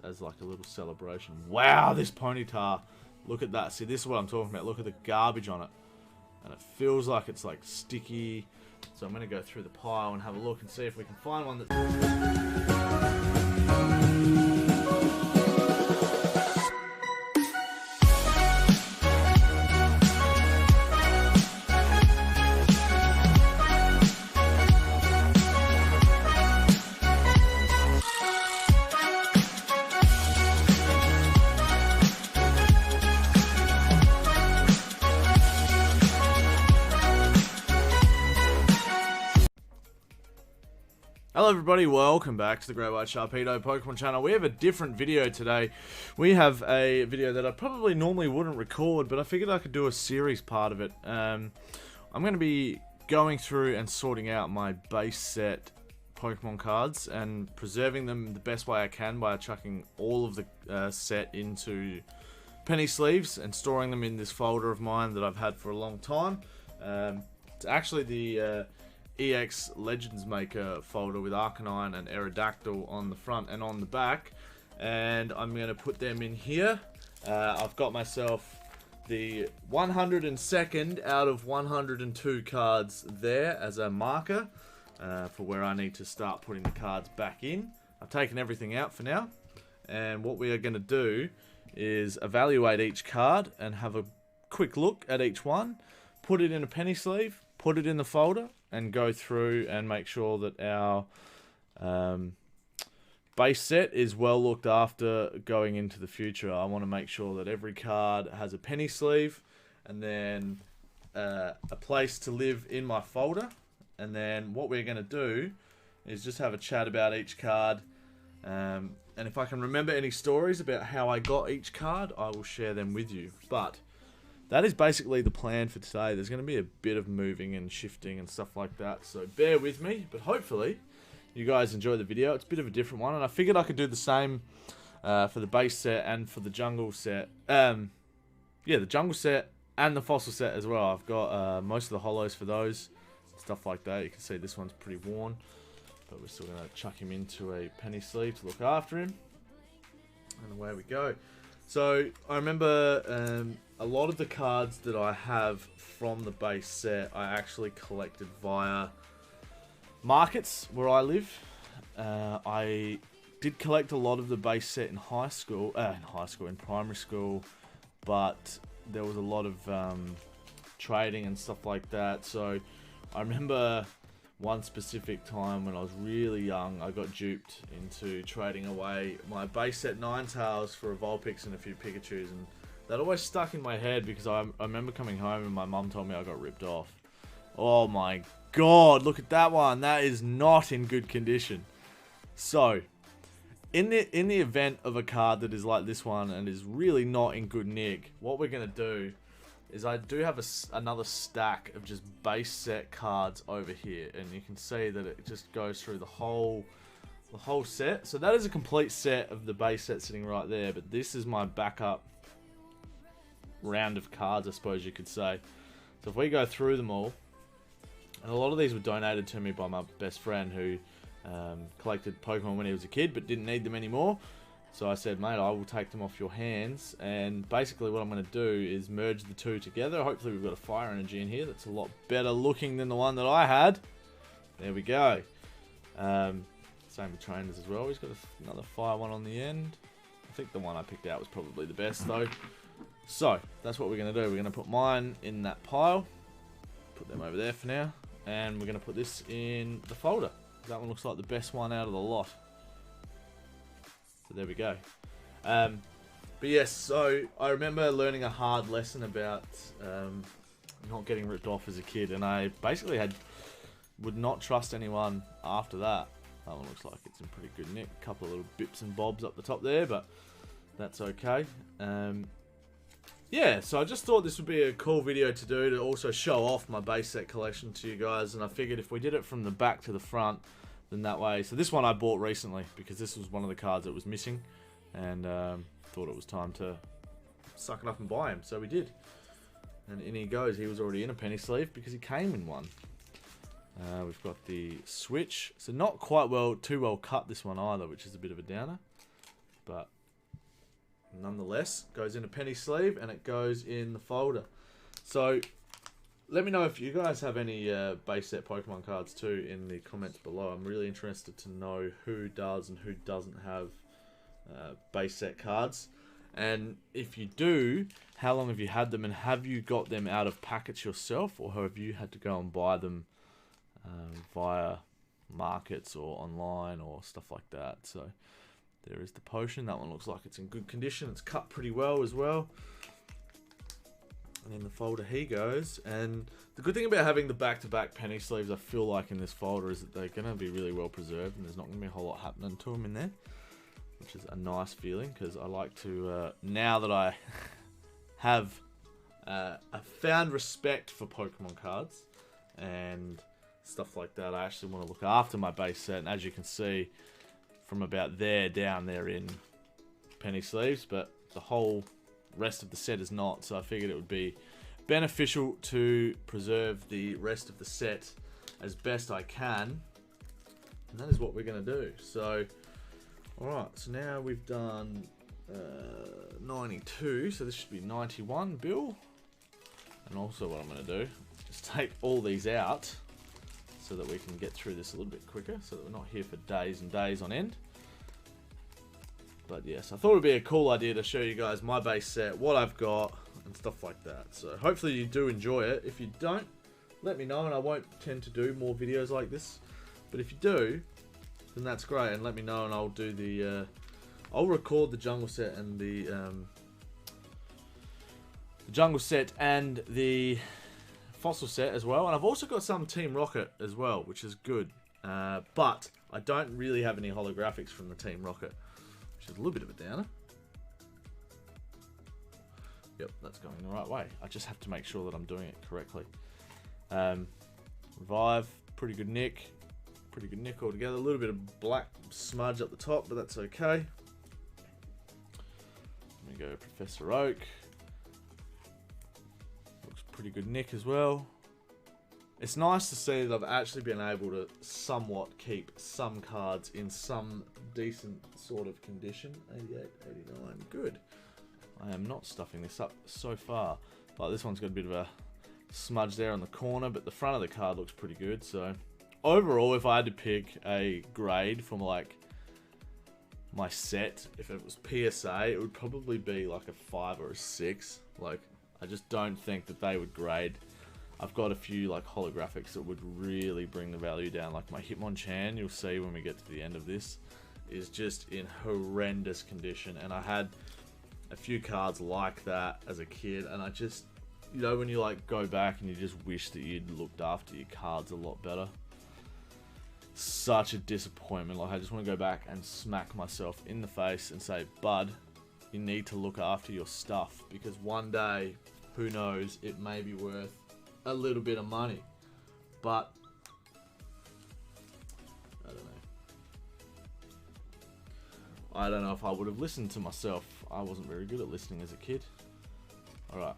as like a little celebration. Wow, this Ponyta. Look at that. See, this is what I'm talking about. Look at the garbage on it. And it feels like it's like sticky. So I'm going to go through the pile and have a look and see if we can find one that's... Hello everybody, welcome back to the Great White Sharpedo Pokemon channel. We have a different video today. We have a video that I probably normally wouldn't record, but I figured I could do a series part of it. I'm going to be going through and sorting out my base set Pokemon cards and preserving them the best way I can by chucking all of the set into penny sleeves and storing them in this folder of mine that I've had for a long time. It's actually the EX Legends Maker folder with Arcanine and Aerodactyl on the front and on the back, and I'm going to put them in here. I've got myself the 102nd out of 102 cards there as a marker for where I need to start putting the cards back in. I've taken everything out for now, and what we are going to do is evaluate each card and have a quick look at each one, put it in a penny sleeve, put it in the folder, and go through and make sure that our base set is well looked after going into the future. I want to make sure that every card has a penny sleeve and then a place to live in my folder. And then what we're going to do is just have a chat about each card. And if I can remember any stories about how I got each card, I will share them with you. But that is basically the plan for today. There's going to be a bit of moving and shifting and stuff like that, so bear with me. But hopefully you guys enjoy the video. It's a bit of a different one, and I figured I could do the same for the base set and for the jungle set. Yeah, the jungle set and the fossil set as well. I've got most of the hollows for those, stuff like that. You can see this one's pretty worn, but we're still going to chuck him into a penny sleeve to look after him. And away we go. So I remember a lot of the cards that I have from the base set I actually collected via markets where I live. I did collect a lot of the base set in in primary school, but there was a lot of trading and stuff like that. So I remember one specific time when I was really young, I got duped into trading away my base set Ninetales for a Vulpix and a few Pikachus, and that always stuck in my head because I remember coming home and my mum told me I got ripped off. Oh my god, look at that one. That is not in good condition. So, in the event of a card that is like this one and is really not in good nick, what we're going to do is I do have another stack of just base set cards over here, and you can see that it just goes through the whole set. So that is a complete set of the base set sitting right there, but this is my backup round of cards, I suppose you could say. So if we go through them all, and a lot of these were donated to me by my best friend who collected Pokemon when he was a kid but didn't need them anymore. So I said, mate, I will take them off your hands, and basically what I'm going to do is merge the two together. Hopefully we've got a fire energy in here that's a lot better looking than the one that I had. There we go. Same with trainers as well. He's got another fire one on the end. I think the one I picked out was probably the best though. So that's what we're going to do. We're going to put mine in that pile. Put them over there for now. And we're going to put this in the folder. That one looks like the best one out of the lot. So there we go. But yes, so I remember learning a hard lesson about not getting ripped off as a kid, and I basically would not trust anyone after that. That one looks like it's in pretty good nick. A couple of little bips and bobs up the top there, but that's okay. Yeah, so I just thought this would be a cool video to do to also show off my base set collection to you guys, and I figured if we did it from the back to the front, then that way. So this one I bought recently because this was one of the cards that was missing, and thought it was time to suck it up and buy him. So we did, and in he goes. He was already in a penny sleeve because he came in one. We've got the switch, so not quite too well cut this one either, which is a bit of a downer, but nonetheless, goes in a penny sleeve and it goes in the folder. So let me know if you guys have any base set Pokemon cards too in the comments below. I'm really interested to know who does and who doesn't have base set cards. And if you do, how long have you had them, and have you got them out of packets yourself, or have you had to go and buy them via markets or online or stuff like that? So there is the potion. That one looks like it's in good condition. It's cut pretty well as well. And in the folder he goes. And the good thing about having the back-to-back penny sleeves, I feel like, in this folder is that they're going to be really well preserved and there's not going to be a whole lot happening to them in there, which is a nice feeling, because I like to, now that I have found respect for Pokemon cards and stuff like that, I actually want to look after my base set. And as you can see, from about there down, they're in penny sleeves, but the whole rest of the set is not, so I figured it would be beneficial to preserve the rest of the set as best I can, and that is what we're going to do. So alright, so now we've done 92, so this should be 91, Bill. And also what I'm going to do is take all these out so that we can get through this a little bit quicker, so that we're not here for days and days on end. But yes, I thought it would be a cool idea to show you guys my base set, what I've got, and stuff like that. So hopefully you do enjoy it. If you don't, let me know, and I won't tend to do more videos like this. But if you do, then that's great, and let me know, and I'll do the I'll record the jungle set and the fossil set as well. And I've also got some Team Rocket as well, which is good, but I don't really have any holographics from the Team Rocket, which is a little bit of a downer. Yep, that's going the right way. I just have to make sure that I'm doing it correctly. Revive, pretty good nick altogether. A little bit of black smudge up the top, but that's okay. Let me go Professor Oak. Looks pretty good nick as well. It's nice to see that I've actually been able to somewhat keep some cards in some decent sort of condition. 88, 89, good. I am not stuffing this up so far. Like, this one's got a bit of a smudge there on the corner, but the front of the card looks pretty good. So overall, if I had to pick a grade from like my set, if it was PSA, it would probably be like a 5 or a 6. Like, I just don't think that they would grade. I've got a few like holographics that would really bring the value down. Like my Hitmonchan, you'll see when we get to the end of this, is just in horrendous condition. And I had a few cards like that as a kid, and I just, you know, when you like go back and you just wish that you'd looked after your cards a lot better. Such a disappointment. Like, I just want to go back and smack myself in the face and say, bud, you need to look after your stuff, because one day, who knows, it may be worth a little bit of money. But I don't know if I would have listened to myself. I wasn't very good at listening as a kid. Alright,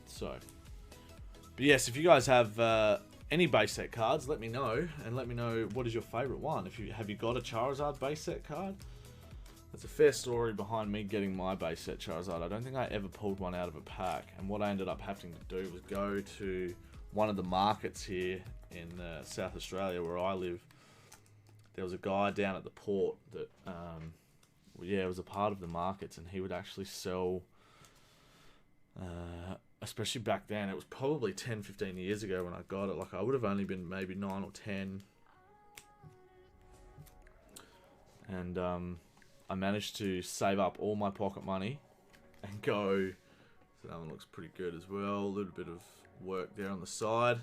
so, but yes, if you guys have any base set cards, let me know, and let me know what is your favourite one. Have you got a Charizard base set card? That's a fair story behind me getting my base set Charizard. I don't think I ever pulled one out of a pack, and what I ended up having to do was go to one of the markets here in South Australia where I live. There was a guy down at the port that it was a part of the markets, and he would actually sell, especially back then, it was probably 10-15 years ago when I got it. Like, I would have only been maybe 9 or 10, and I managed to save up all my pocket money and go. So that one looks pretty good as well. A little bit of work there on the side.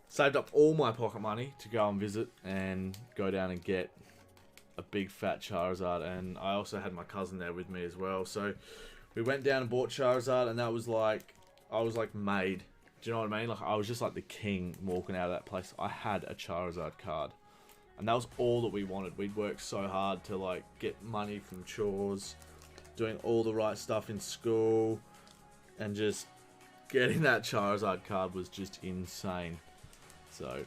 Saved up all my pocket money to go and visit and go down and get a big fat Charizard, and I also had my cousin there with me as well. So we went down and bought Charizard, and that was like, I was like made. Do you know what I mean? Like, I was just like the king walking out of that place. I had a Charizard card, and that was all that we wanted. We'd worked so hard to like get money from chores, doing all the right stuff in school, and just getting that Charizard card was just insane. So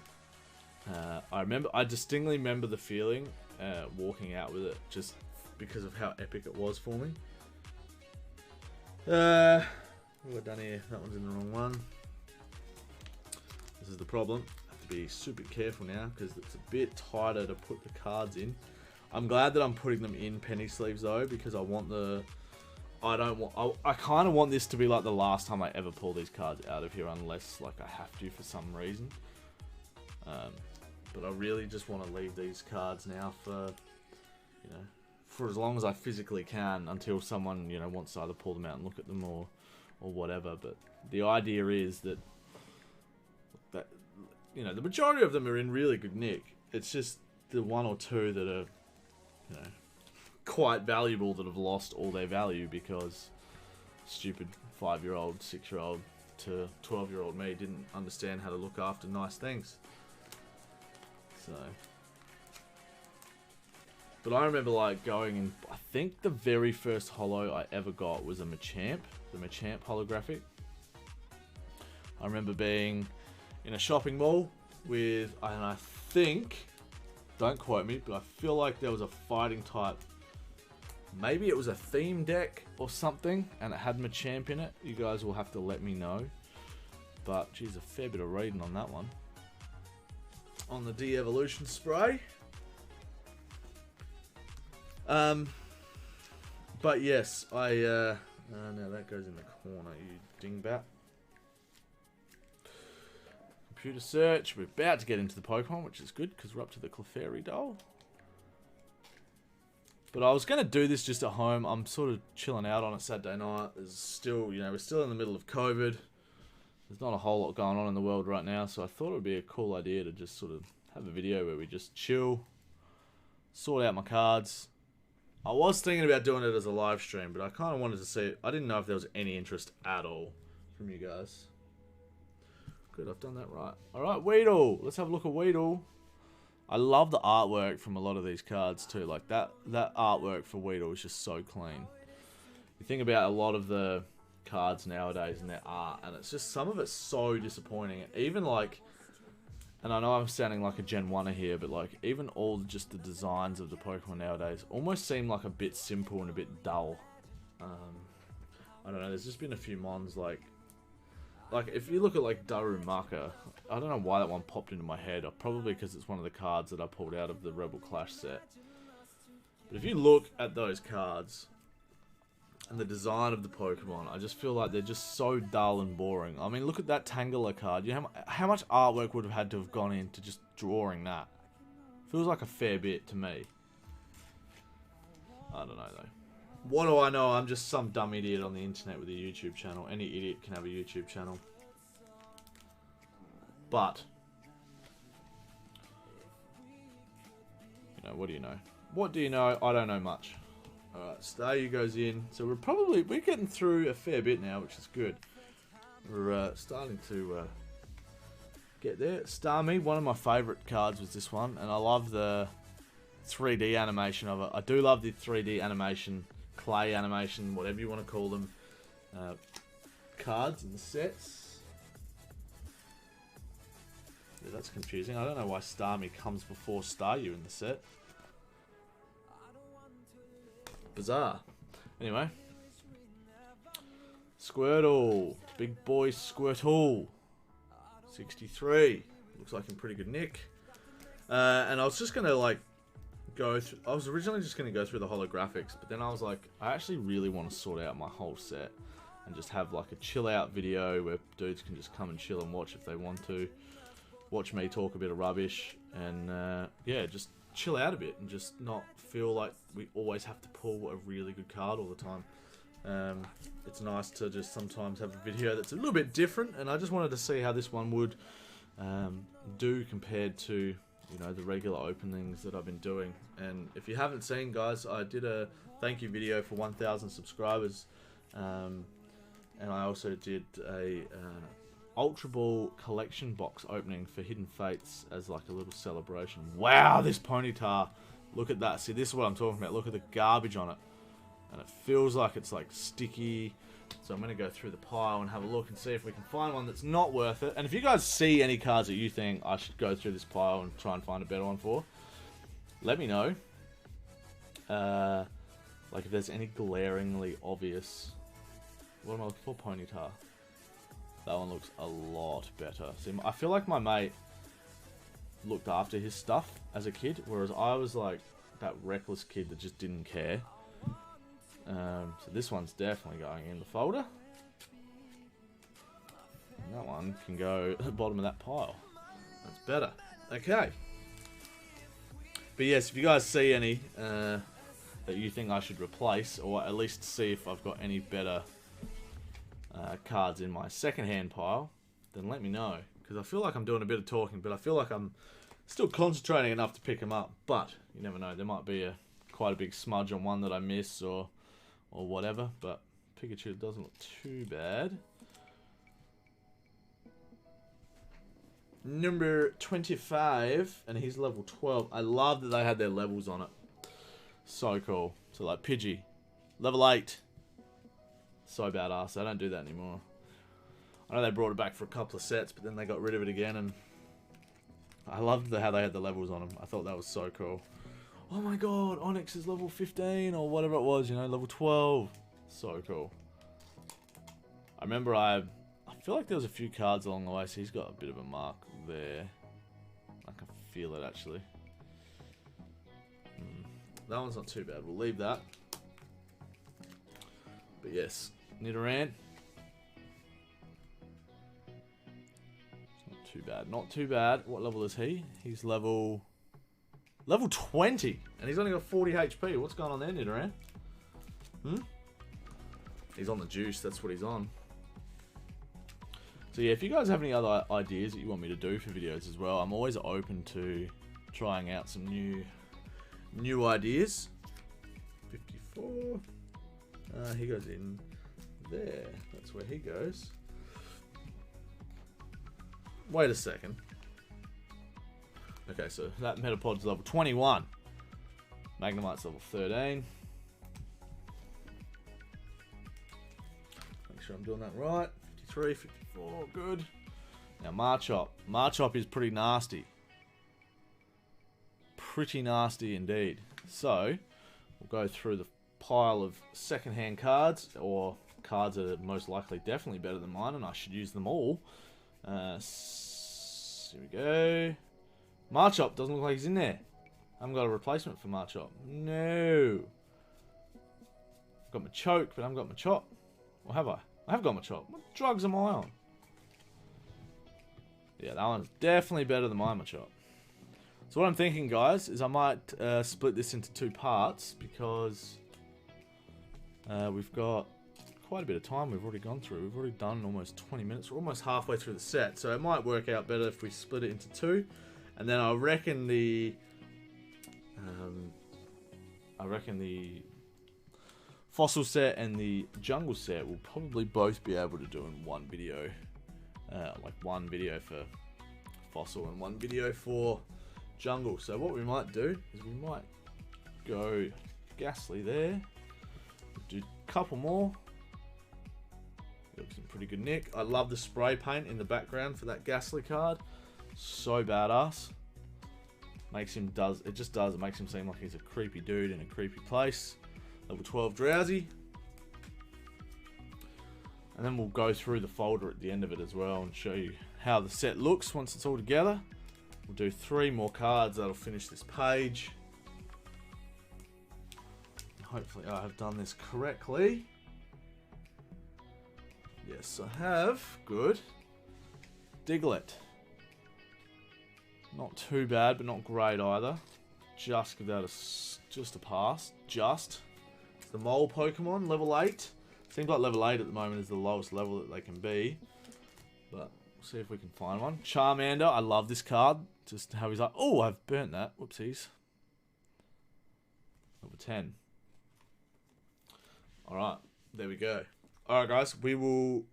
I distinctly remember the feeling walking out with it, just because of how epic it was for me. What have I done here? That one's in the wrong one. This is the problem. I have to be super careful now because it's a bit tighter to put the cards in. I'm glad that I'm putting them in penny sleeves though, because I kind of want this to be like the last time I ever pull these cards out of here, unless like I have to for some reason. But I really just want to leave these cards now for, you know, for as long as I physically can, until someone, you know, wants to either pull them out and look at them or whatever. But the idea is that, you know, the majority of them are in really good nick. It's just the one or two that are, you know, quite valuable that have lost all their value because stupid 5-year-old, 6-year-old to 12-year-old me didn't understand how to look after nice things. So, but I remember like going and I think the very first holo I ever got was a Machamp, the Machamp holographic. I remember being in a shopping mall with, and I think, don't quote me, but I feel like there was a fighting type. Maybe it was a theme deck or something, and it had Machamp in it. You guys will have to let me know. But, geez, a fair bit of reading on that one. On the de-evolution spray. But yes, no, that goes in the corner, you dingbat. Computer search. We're about to get into the Pokemon, which is good, because we're up to the Clefairy doll. But I was going to do this just at home. I'm sort of chilling out on a Saturday night. There's still, you know, we're still in the middle of COVID. There's not a whole lot going on in the world right now, so I thought it would be a cool idea to just sort of have a video where we just chill, sort out my cards. I was thinking about doing it as a live stream, but I kind of wanted to see it. I didn't know if there was any interest at all from you guys. Good, I've done that right. Alright, Weedle. Let's have a look at Weedle. I love the artwork from a lot of these cards too. Like that artwork for Weedle is just so clean. You think about a lot of the cards nowadays and their art, and it's just, some of it's so disappointing. Even like, and I know I'm sounding like a Gen 1er here, but like even all just the designs of the Pokemon nowadays almost seem like a bit simple and a bit dull. I don't know, there's just been a few mons like if you look at like Darumaka, I don't know why that one popped into my head. Probably because it's one of the cards that I pulled out of the Rebel Clash set. But if you look at those cards and the design of the Pokemon, I just feel like they're just so dull and boring. I mean, look at that Tangela card. You know how much artwork would have had to have gone into just drawing that? Feels like a fair bit to me. I don't know though. What do I know? I'm just some dumb idiot on the internet with a YouTube channel. Any idiot can have a YouTube channel. But, you know, what do you know? What do you know? I don't know much. Alright, Staryu goes in. So we're getting through a fair bit now, which is good. We're starting to get there. Starmie, one of my favourite cards was this one. And I love the 3D animation of it. I do love the 3D animation, clay animation, whatever you want to call them, cards and sets. Yeah, that's confusing. I don't know why Starmie comes before Staryu in the set. Bizarre. Anyway. Squirtle. Big boy Squirtle. 63. Looks like in pretty good nick. And I was just going to like go through, I was originally just going to go through the holographics, but then I was like, I actually really want to sort out my whole set and just have like a chill out video where dudes can just come and chill and watch if they want to. Watch me talk a bit of rubbish and yeah, just chill out a bit and just not feel like we always have to pull a really good card all the time. It's nice to just sometimes have a video that's a little bit different, and I just wanted to see how this one would do compared to, you know, the regular openings that I've been doing. And if you haven't seen, guys, I did a thank you video for 1,000 subscribers, and I also did a Ultra Ball collection box opening for Hidden Fates as like a little celebration. Wow, this Ponyta, look at that. See, this is what I'm talking about. Look at the garbage on it, and it feels like it's like sticky. So I'm going to go through the pile and have a look and see if we can find one that's not worth it. And if you guys see any cards that you think I should go through this pile and try and find a better one for, let me know. Like, if there's any glaringly obvious... What am I looking for? Ponyta. That one looks a lot better. See, I feel like my mate looked after his stuff as a kid, whereas I was like that reckless kid that just didn't care. So this one's definitely going in the folder. And that one can go at the bottom of that pile. That's better. Okay. But yes, if you guys see any that you think I should replace, or at least see if I've got any better cards in my second-hand pile, then let me know. Because I feel like I'm doing a bit of talking, but I feel like I'm still concentrating enough to pick them up. But you never know, there might be quite a big smudge on one that I miss, or whatever. But Pikachu doesn't look too bad. Number 25, and he's level 12. I love that they had their levels on it. So cool. So like Pidgey, level 8. So badass. They don't do that anymore. I know they brought it back for a couple of sets, but then they got rid of it again, and I loved how they had the levels on them. I thought that was so cool. Oh my god, Onyx is level 15 or whatever it was, you know, level 12. So cool. I remember I feel like there was a few cards along the way, so he's got a bit of a mark there. I can feel it actually. That one's not too bad. We'll leave that. But yes, Nidoran. It's not too bad. Not too bad. What level is he? He's level 20, and he's only got 40 HP. What's going on there, Nidoran? He's on the juice. That's what he's on. So yeah, if you guys have any other ideas that you want me to do for videos as well, I'm always open to trying out some new ideas. 54. He goes in there. That's where he goes. Wait a second. Okay, so that Metapod's level 21. Magnemite's level 13. Make sure I'm doing that right. 53, 54, good. Now Marchop. Marchop is pretty nasty. Pretty nasty indeed. So, we'll go through the pile of second-hand cards, or cards that are most likely definitely better than mine, and I should use them all. Here we go. Marchop doesn't look like he's in there. I haven't got a replacement for Marchop. No. I've got Machoke, but I haven't got Machop. Or have I? I have got Machop. What drugs am I on? Yeah, that one's definitely better than my Machop. So what I'm thinking, guys, is I might split this into two parts, because we've got quite a bit of time we've already gone through. We've already done almost 20 minutes. We're almost halfway through the set, so it might work out better if we split it into two. And then I reckon the fossil set and the jungle set will probably both be able to do in one video. Like one video for fossil and one video for jungle. So what we might do is we might go Ghastly there. Do a couple more. Looks in pretty good nick. I love the spray paint in the background for that Ghastly card. So badass. Makes him it makes him seem like he's a creepy dude in a creepy place. Level 12 Drowsy. And then we'll go through the folder at the end of it as well and show you how the set looks once it's all together. We'll do 3 more cards that'll finish this page. Hopefully I have done this correctly. Yes, I have. Good. Diglett. Not too bad, but not great either. Just give that just a pass. Just. It's the mole Pokemon, level 8. Seems like level 8 at the moment is the lowest level that they can be. But we'll see if we can find one. Charmander, I love this card. Just how he's like, oh, I've burnt that. Whoopsies. Level 10. Alright, there we go. Alright guys, we will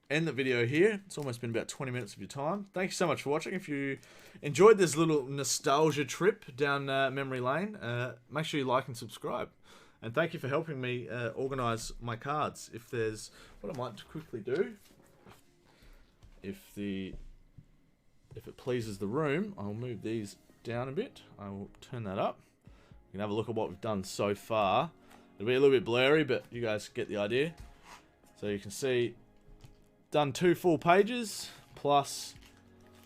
end the video here. It's almost been about 20 minutes of your time. Thank you so much for watching. If you enjoyed this little nostalgia trip down memory lane, make sure you like and subscribe. And thank you for helping me organise my cards. If there's... What I might quickly do, if it pleases the room, I'll move these down a bit. I will turn that up. You can have a look at what we've done so far. It'll be a little bit blurry, but you guys get the idea. So you can see, done 2 full pages, plus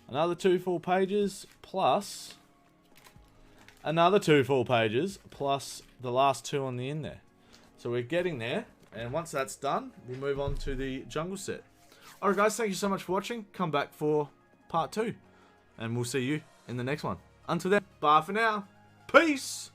another 2 full pages, plus another 2 full pages, plus the last 2 on the end there. So we're getting there, and once that's done, we'll move on to the jungle set. Alright guys, thank you so much for watching. Come back for part 2, and we'll see you in the next one. Until then, bye for now. Peace!